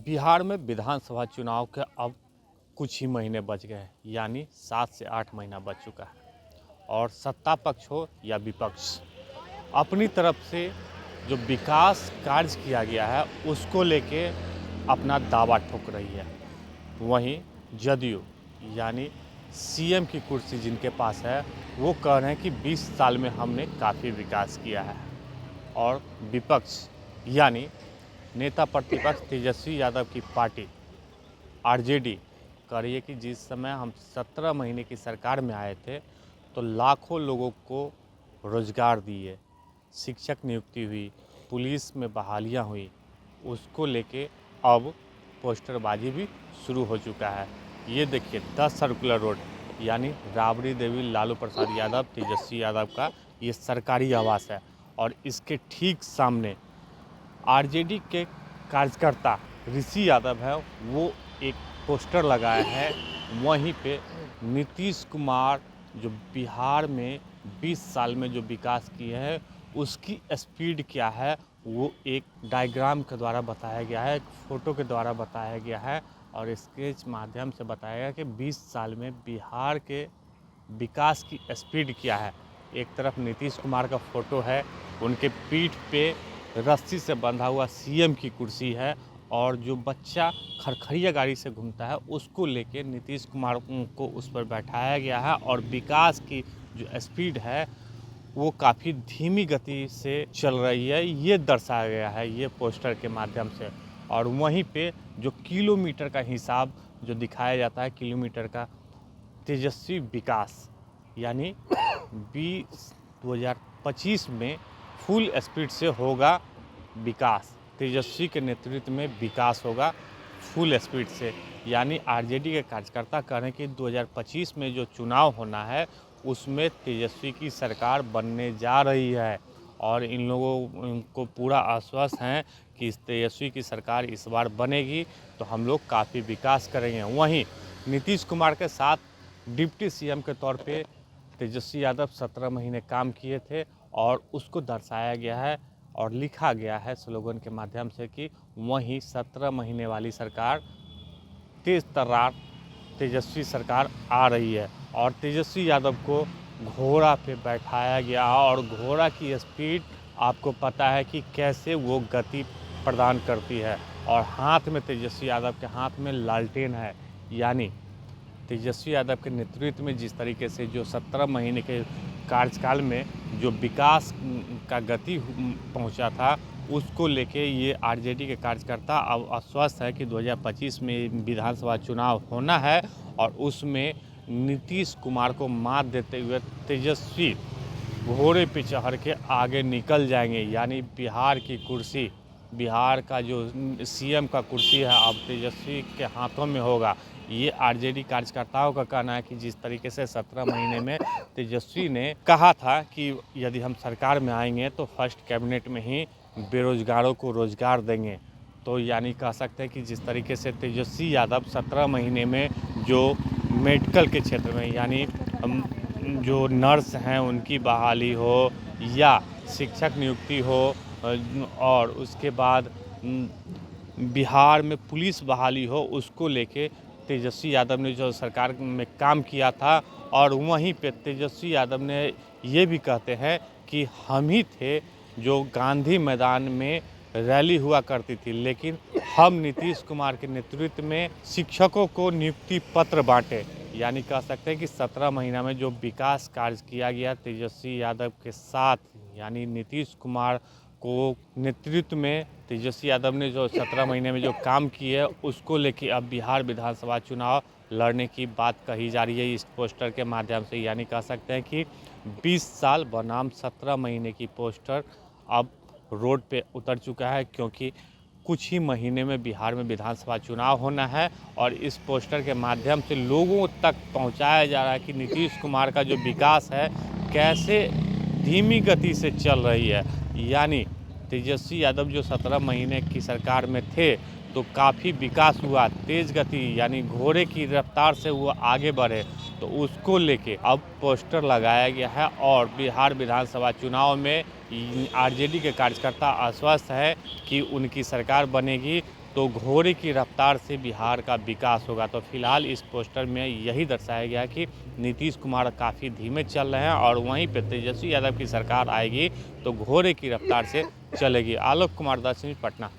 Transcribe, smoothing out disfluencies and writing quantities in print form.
बिहार में विधानसभा चुनाव के अब कुछ ही महीने बच गए हैं, यानी 7 से 8 महीना बच चुका है और सत्ता पक्ष हो या विपक्ष अपनी तरफ से जो विकास कार्य किया गया है उसको लेके अपना दावा ठोक रही है। वहीं जदयू यानी सीएम की कुर्सी जिनके पास है वो कह रहे हैं कि 20 साल में हमने काफ़ी विकास किया है और विपक्ष यानी नेता प्रतिपक्ष तेजस्वी यादव की पार्टी आरजेडी कह रही है कि जिस समय हम 17 महीने की सरकार में आए थे तो लाखों लोगों को रोजगार दिए, शिक्षक नियुक्ति हुई, पुलिस में बहालियां हुई, उसको लेके अब पोस्टरबाजी भी शुरू हो चुका है। ये देखिए 10 सर्कुलर रोड यानी राबड़ी देवी लालू प्रसाद यादव तेजस्वी यादव का ये सरकारी आवास है और इसके ठीक सामने आरजेडी के कार्यकर्ता ऋषि यादव है, वो एक पोस्टर लगाया है। वहीं पे नीतीश कुमार जो बिहार में 20 साल में जो विकास किए हैं उसकी स्पीड क्या है वो एक डायग्राम के द्वारा बताया गया है, एक फ़ोटो के द्वारा बताया गया है और स्केच माध्यम से बताया गया कि 20 साल में बिहार के विकास की स्पीड क्या है। एक तरफ नीतीश कुमार का फ़ोटो है, उनके पीठ पे रस्सी से बंधा हुआ सीएम की कुर्सी है और जो बच्चा खरखरिया गाड़ी से घूमता है उसको लेके नीतीश कुमार को उस पर बैठाया गया है और विकास की जो स्पीड है वो काफ़ी धीमी गति से चल रही है, ये दर्शाया गया है ये पोस्टर के माध्यम से। और वहीं पे जो किलोमीटर का हिसाब जो दिखाया जाता है किलोमीटर का, तेजस्वी विकास यानी 2025 में फुल स्पीड से होगा विकास, तेजस्वी के नेतृत्व में विकास होगा फुल स्पीड से। यानी आरजेडी के कार्यकर्ता कह रहे हैं कि 2025 में जो चुनाव होना है उसमें तेजस्वी की सरकार बनने जा रही है और इन लोगों को पूरा आश्वस्त हैं कि इस तेजस्वी की सरकार इस बार बनेगी तो हम लोग काफ़ी विकास करेंगे। वहीं नीतीश कुमार के साथ डिप्टी सीएम के तौर पे तेजस्वी यादव 17 महीने काम किए थे और उसको दर्शाया गया है और लिखा गया है स्लोगन के माध्यम से कि वहीं 17 महीने वाली सरकार तेज तर्रार तेजस्वी सरकार आ रही है और तेजस्वी यादव को घोड़ा पे बैठाया गया और घोड़ा की स्पीड आपको पता है कि कैसे वो गति प्रदान करती है और हाथ में तेजस्वी यादव के हाथ में लालटेन है। यानी तेजस्वी यादव के नेतृत्व में जिस तरीके से जो 17 महीने के कार्यकाल में जो विकास का गति पहुंचा था उसको लेके ये आरजेडी के कार्यकर्ता अब आश्वस्त है कि 2025 में विधानसभा चुनाव होना है और उसमें नीतीश कुमार को मात देते हुए तेजस्वी घोड़े पे चढ़ के आगे निकल जाएंगे। यानी बिहार की कुर्सी, बिहार का जो सीएम का कुर्सी है अब तेजस्वी के हाथों में होगा। ये आरजेडी कार्यकर्ताओं का कहना है कि जिस तरीके से 17 महीने में तेजस्वी ने कहा था कि यदि हम सरकार में आएंगे तो फर्स्ट कैबिनेट में ही बेरोजगारों को रोजगार देंगे, तो यानी कह सकते हैं कि जिस तरीके से तेजस्वी यादव 17 महीने में जो मेडिकल के क्षेत्र में यानी जो नर्स हैं उनकी बहाली हो या शिक्षक नियुक्ति हो और उसके बाद बिहार में पुलिस बहाली हो उसको लेके तेजस्वी यादव ने जो सरकार में काम किया था। और वहीं पे तेजस्वी यादव ने ये भी कहते हैं कि हम ही थे जो गांधी मैदान में रैली हुआ करती थी, लेकिन हम नीतीश कुमार के नेतृत्व में शिक्षकों को नियुक्ति पत्र बांटे। यानी कह सकते हैं कि 17 महीना में जो विकास कार्य किया गया तेजस्वी यादव के साथ, यानी नीतीश कुमार को नेतृत्व में तेजस्वी यादव ने जो 17 महीने में जो काम किए उसको लेके अब बिहार विधानसभा चुनाव लड़ने की बात कही जा रही है इस पोस्टर के माध्यम से। यानी कह सकते हैं कि 20 साल बनाम 17 महीने की पोस्टर अब रोड पे उतर चुका है, क्योंकि कुछ ही महीने में बिहार में विधानसभा चुनाव होना है और इस पोस्टर के माध्यम से लोगों तक पहुंचाया जा रहा है कि नीतीश कुमार का जो विकास है कैसे धीमी गति से चल रही है। यानी तेजस्वी यादव जो 17 महीने की सरकार में थे तो काफ़ी विकास हुआ, तेज़ गति यानी घोड़े की रफ्तार से वो आगे बढ़े, तो उसको लेके अब पोस्टर लगाया गया है और बिहार विधानसभा चुनाव में आरजेडी के कार्यकर्ता आश्वस्त है कि उनकी सरकार बनेगी तो घोड़े की रफ्तार से बिहार का विकास होगा। तो फिलहाल इस पोस्टर में यही दर्शाया गया कि नीतीश कुमार काफ़ी धीमे चल रहे हैं और वहीं पे तेजस्वी यादव की सरकार आएगी तो घोड़े की रफ्तार से चलेगी। आलोक कुमार, 10 न्यूज़, पटना।